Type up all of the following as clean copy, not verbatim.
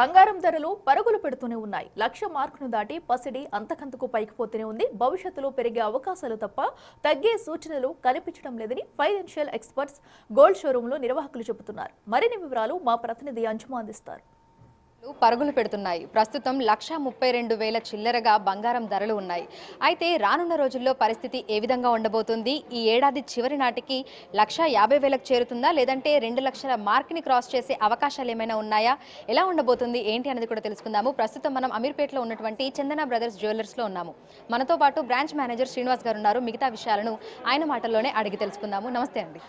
బంగారం ధరలు పరుగులు పెడుతూనే ఉన్నాయి. 1,00,000 మార్కును దాటి పసిడి అంతకంతకు పైకి పోతూనే ఉంది. భవిష్యత్తులో పెరిగే అవకాశాలు తప్ప తగ్గే సూచనలు కనిపించడం లేదని ఫైనాన్షియల్ ఎక్స్పర్ట్స్ గోల్డ్ షోరూంలో నిర్వాహకులు చెబుతున్నారు. మరిన్ని వివరాలు మా ప్రతినిధి అంజుమ అందిస్తారు. పరుగులు పెడుతున్నాయి. ప్రస్తుతం 1,32,000 చిల్లరగా బంగారం ధరలు ఉన్నాయి. అయితే రానున్న రోజుల్లో పరిస్థితి ఏ విధంగా ఉండబోతుంది? ఈ ఏడాది చివరి నాటికి 1,50,000కు చేరుతుందా, లేదంటే 2,00,000 మార్క్ని క్రాస్ చేసే అవకాశాలు ఏమైనా ఉన్నాయా? ఎలా ఉండబోతుంది ఏంటి అనేది కూడా తెలుసుకుందాము. ప్రస్తుతం మనం అమీర్పేటలో ఉన్నటువంటి చందన బ్రదర్స్ జ్యువెలర్స్లో ఉన్నాము. మనతో పాటు బ్రాంచ్ మేనేజర్ శ్రీనివాస్ గారు ఉన్నారు. మిగతా విషయాలను ఆయన మాటల్లోనే అడిగి తెలుసుకుందాము. నమస్తే అండి.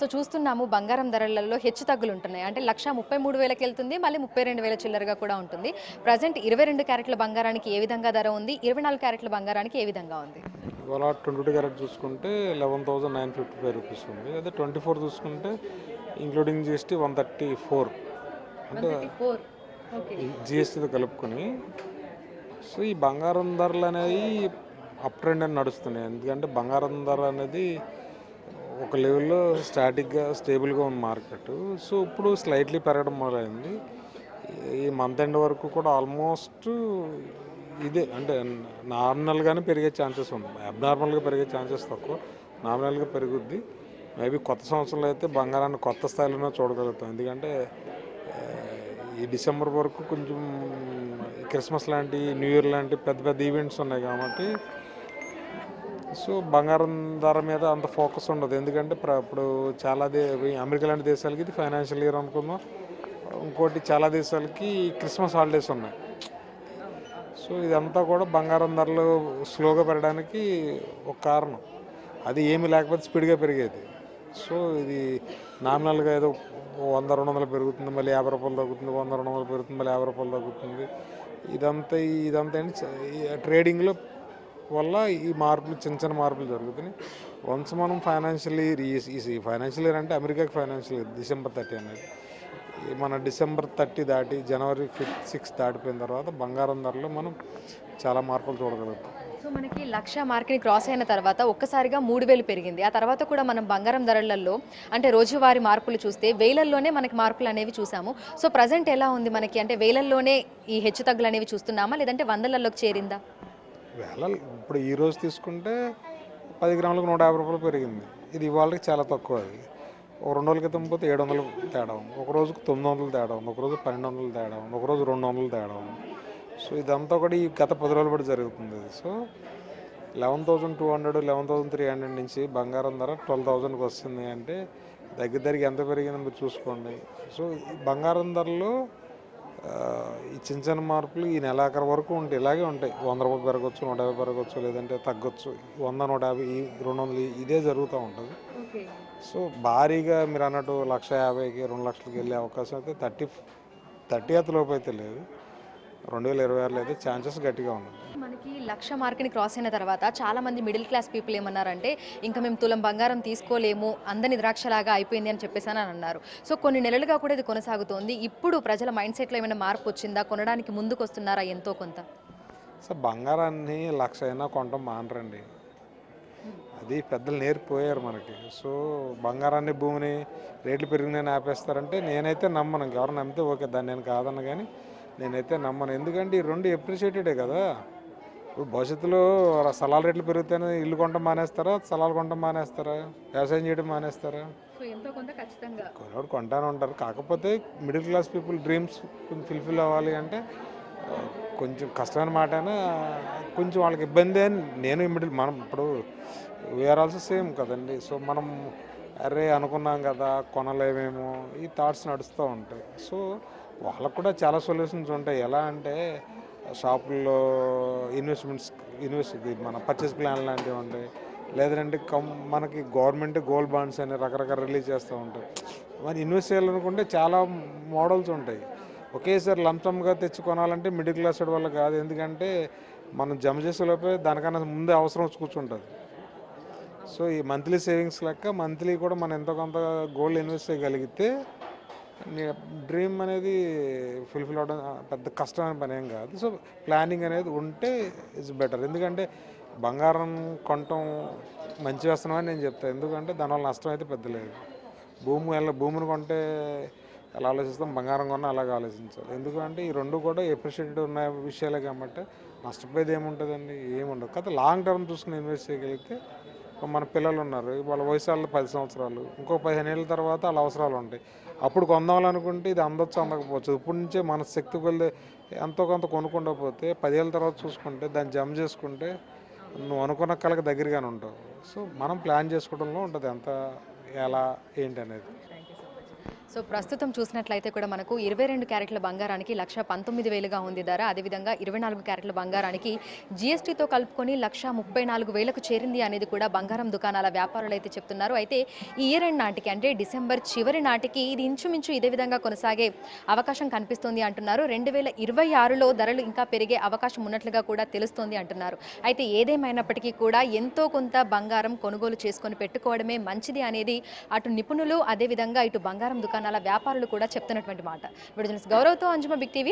సో చూస్తున్నాము బంగారం ధరలలో హెచ్చు తగ్గులు ఉంటున్నాయి. అంటే 1,33,000కి వెళ్తుంది, మళ్ళీ 32,000 చిల్లరగా కూడా ఉంటుంది. ప్రజెంట్ 22 క్యారెట్ల బంగారానికి ఏ విధంగా ధర ఉంది, 24 క్యారెట్ల బంగారానికి ఏ విధంగా ఉంది? ఇవాళ 22 క్యారెట్ చూసుకుంటే 11,955 రూపీస్ ఉంది. అదే 24 చూసుకుంటే ఇంక్లూడింగ్ జిఎస్టీ 134, అంటే జిఎస్టీతో కలుపుకొని. సో ఈ బంగారం ధరలు అనేవి అప్ ట్రెండ్ అని నడుస్తున్నాయి. ఎందుకంటే బంగారం ధర అనేది ఒక లెవెల్లో స్టాటిక్గా స్టేబుల్గా ఉన్న మార్కెట్. సో ఇప్పుడు స్లైట్లీ పెరగడం మొదలైంది. ఈ మంత్ ఎండ్ వరకు కూడా ఆల్మోస్ట్ ఇదే, అంటే నార్మల్గానే పెరిగే ఛాన్సెస్ ఉంది. అబ్నార్మల్గా పెరిగే ఛాన్సెస్ తక్కువ, నార్మల్గా పెరుగుద్ది. మేబీ కొత్త సంవత్సరంలో అయితే బంగారాన్ని కొత్త స్థాయిలోనే చూడగలుగుతాం. ఎందుకంటే ఈ డిసెంబర్ వరకు కొంచెం క్రిస్మస్ లాంటి, న్యూ ఇయర్ లాంటి పెద్ద పెద్ద ఈవెంట్స్ ఉన్నాయి కాబట్టి సో బంగారం ధర మీద అంత ఫోకస్ ఉండదు. ఎందుకంటే ఇప్పుడు చాలా అమెరికా లాంటి దేశాలకి ఇది ఫైనాన్షియల్ ఇయర్ అనుకుందాం, ఇంకోటి చాలా దేశాలకి క్రిస్మస్ హాలిడేస్ ఉన్నాయి. సో ఇదంతా కూడా బంగారం ధరలు స్లోగా పెరగడానికి ఒక కారణం. అది ఏమీ లేకపోతే స్పీడ్గా పెరిగేది. సో ఇది నామినల్గా ఏదో 100-200 పెరుగుతుంది, మళ్ళీ 50 రూపాయలు తగ్గుతుంది, 100-200 పెరుగుతుంది, మళ్ళీ 50 రూపాయలు తగ్గుతుంది. ఇదంతా ట్రేడింగ్లో వల్ల ఈ మార్పులు, చిన్న మార్పులు జరుగుతున్నాయి. వన్స్ మనం ఫైనాన్షియల్ ఇయర్ అంటే అమెరికాకి ఫైనాన్షియల్ ఇయర్ December 30 అనేది. మన December 30 దాటి January 5-6 దాటిపోయిన తర్వాత బంగారం ధరలో మనం చాలా మార్పులు చూడగలుగుతాం. సో మనకి 1,00,000 మార్క్ని క్రాస్ అయిన తర్వాత ఒక్కసారిగా 3,000 పెరిగింది. ఆ తర్వాత కూడా మనం బంగారం ధరలలో అంటే రోజువారీ మార్పులు చూస్తే వేలల్లోనే మనకి మార్పులు అనేవి చూసాము. సో ప్రజెంట్ ఎలా ఉంది మనకి? అంటే వేలల్లోనే ఈ హెచ్చు తగ్గులు అనేవి చూస్తున్నామా, లేదంటే వందలలోకి చేరిందా? ఇప్పుడు ఈరోజు తీసుకుంటే 10 గ్రాములకు 150 రూపాయలు పెరిగింది. ఇది ఇవాళకి చాలా తక్కువ. అది ఒక 2 రోజుల క్రితం పోతే 700 తేడా ఉంది, ఒక రోజుకు 900 తేడా ఉంది, ఒక రోజు 1200 తేడా ఉంది, ఒక రోజు 200 తేడా ఉంది. సో ఇదంతా కూడా ఈ గత 10 రోజులు బట్టి జరుగుతుంది. సో 11,200, 11,300 నుంచి బంగారం ధర 12,000కి వస్తుంది. అంటే దగ్గరికి ఎంత పెరిగిందో మీరు చూసుకోండి. సో బంగారం ధరలో ఈ చిన్న మార్పులు ఈ నెలాఖరు వరకు ఉంటాయి, ఇలాగే ఉంటాయి. 100 రూపాయలు పెరగచ్చు, 150 పెరగచ్చు, లేదంటే తగ్గొచ్చు. 100, 150, 200 ఇదే జరుగుతూ ఉంటుంది. సో భారీగా మీరు అన్నట్టు 1,50,000కి 2,00,000కి వెళ్ళే అవకాశం అయితే 30 లోపు అయితే లేదు. 2026లో అయితే ఛాన్సెస్ గట్టిగా ఉన్నాయి. మనకి 1,00,000 మార్క్ని క్రాస్ అయిన తర్వాత చాలా మంది మిడిల్ క్లాస్ పీపుల్ ఏమన్నారంటే ఇంకా మేము తులం బంగారం తీసుకోలేము, అందని ద్రాక్షలాగా అయిపోయింది అని చెప్పేసి అని అన్నారు. సో కొన్ని నెలలుగా కూడా ఇది కొనసాగుతోంది. ఇప్పుడు ప్రజల మైండ్ సెట్లో ఏమైనా మార్పు వచ్చిందా? కొనడానికి ముందుకు వస్తున్నారా ఎంతో కొంత? సో బంగారాన్ని 1,00,000 అయినా కొనడం మానరండి. అది పెద్దలు నేర్పిపోయారు మనకి. సో బంగారాన్ని, భూమిని రేట్లు పెరిగినాయని ఆపేస్తారంటే నేనైతే నమ్మను. ఎవరు నమ్మితే ఓకే, దాన్ని నేను కాదన్న, కానీ నేనైతే నమ్మను. ఎందుకంటే ఈ రెండు ఎప్రిషియేటెడే కదా. ఇప్పుడు భవిష్యత్తులో స్థలాల రేట్లు పెరిగితేనే ఇల్లు కొనడం మానేస్తారా, స్థలాలు కొనడం మానేస్తారా, వ్యవసాయం చేయడం మానేస్తారా? కొనోడు కొంటానే ఉంటారు. కాకపోతే మిడిల్ క్లాస్ పీపుల్ డ్రీమ్స్ కొంచెం ఫుల్ఫిల్ అవ్వాలి అంటే కొంచెం కష్టమైన మాట అయినా కొంచెం వాళ్ళకి ఇబ్బంది అని నేను మనం ఇప్పుడు వీఆర్ ఆల్సో సేమ్ కదండి. సో మనం అరే అనుకున్నాం కదా, కొనలేమేమో, ఈ థాట్స్ నడుస్తూ ఉంటాయి. సో వాళ్ళకు కూడా చాలా సొల్యూషన్స్ ఉంటాయి. ఎలా అంటే షాపుల్లో మన పర్చేస్ ప్లాన్ లాంటివి ఉంటాయి. లేదంటే మనకి గవర్నమెంట్ గోల్డ్ బాండ్స్ అని రకరకాల రిలీజ్ చేస్తూ ఉంటాయి. మరి ఇన్వెస్ట్ చేయాలనుకుంటే చాలా మోడల్స్ ఉంటాయి. ఒకేసారి లంసమ్గా తెచ్చి కొనాలంటే మిడిల్ క్లాస్ వల్ల కాదు. ఎందుకంటే మనం జమ చేసేలోపే దానికన్నా ముందే అవసరం వచ్చి కూర్చుంటుంది. సో ఈ మంత్లీ సేవింగ్స్ లెక్క మంత్లీ కూడా మనం ఎంతో కొంత గోల్డ్ ఇన్వెస్ట్ చేయగలిగితే డ్రీమ్ అనేది ఫుల్ఫిల్ అవ్వడం పెద్ద కష్టమైన పని ఏం కాదు. సో ప్లానింగ్ అనేది ఉంటే ఇట్స్ బెటర్. ఎందుకంటే బంగారం కొనటం మంచి వ్యసనం అని నేను చెప్తాను. ఎందుకంటే దానివల్ల నష్టం అయితే పెద్ద లేదు. భూమిని కొంటే ఎలా ఆలోచిస్తాం, బంగారం కొన్నా అలాగే ఆలోచించాలి. ఎందుకంటే ఈ రెండు కూడా ఎప్రిషియేటెడ్ ఉన్న విషయాలే కాబట్టి నష్టపోయేది ఏముంటుందండి, ఏముండదు. కాకపోతే లాంగ్ టర్మ్ చూసుకుని ఇన్వెస్ట్ చేయగలిగితే మన పిల్లలు ఉన్నారు, వాళ్ళ వయసు వాళ్ళు 10 సంవత్సరాలు, ఇంకో 15 ఏళ్ళ తర్వాత వాళ్ళ అవసరాలు ఉంటాయి. అప్పుడు కొందామనుకుంటే ఇది అందొచ్చు అందకపోవచ్చు. ఇప్పటి నుంచే మన శక్తి కొలిదే ఎంతో కొంత కొనుక్కుండకపోతే 10 ఏళ్ళ తర్వాత చూసుకుంటే దాన్ని జమ చేసుకుంటే నువ్వు అనుకున్న కళకి దగ్గరగానే ఉంటావు. సో మనం ప్లాన్ చేసుకోవడంలో ఉంటుంది ఎంత ఎలా ఏంటి అనేది. సో ప్రస్తుతం చూసినట్లయితే కూడా మనకు 22 క్యారెట్ల బంగారానికి 1,19,000గా ఉంది ధర. అదేవిధంగా 24 క్యారెట్ల బంగారానికి జీఎస్టీతో కలుపుకొని 1,34,000కు చేరింది అనేది కూడా బంగారం దుకాణాల వ్యాపారులు అయితే చెప్తున్నారు. అయితే ఈ ఇయర్ ఎండ్ నాటికి అంటే డిసెంబర్ చివరి నాటికి ఇది ఇంచుమించు ఇదే విధంగా కొనసాగే అవకాశం కనిపిస్తుంది అంటున్నారు. 2026లో ధరలు ఇంకా పెరిగే అవకాశం ఉన్నట్లుగా కూడా తెలుస్తోంది అంటున్నారు. అయితే ఏదేమైనప్పటికీ కూడా ఎంతో కొంత బంగారం కొనుగోలు చేసుకొని పెట్టుకోవడమే మంచిది అనేది అటు నిపుణులు అదేవిధంగా ఇటు బంగారం దుకాణాల వ్యాపారులు కూడా చెప్తున్నటువంటి మాట. విడుదల గౌరవ్తో అంజుమ, బిగ్ టీవీ.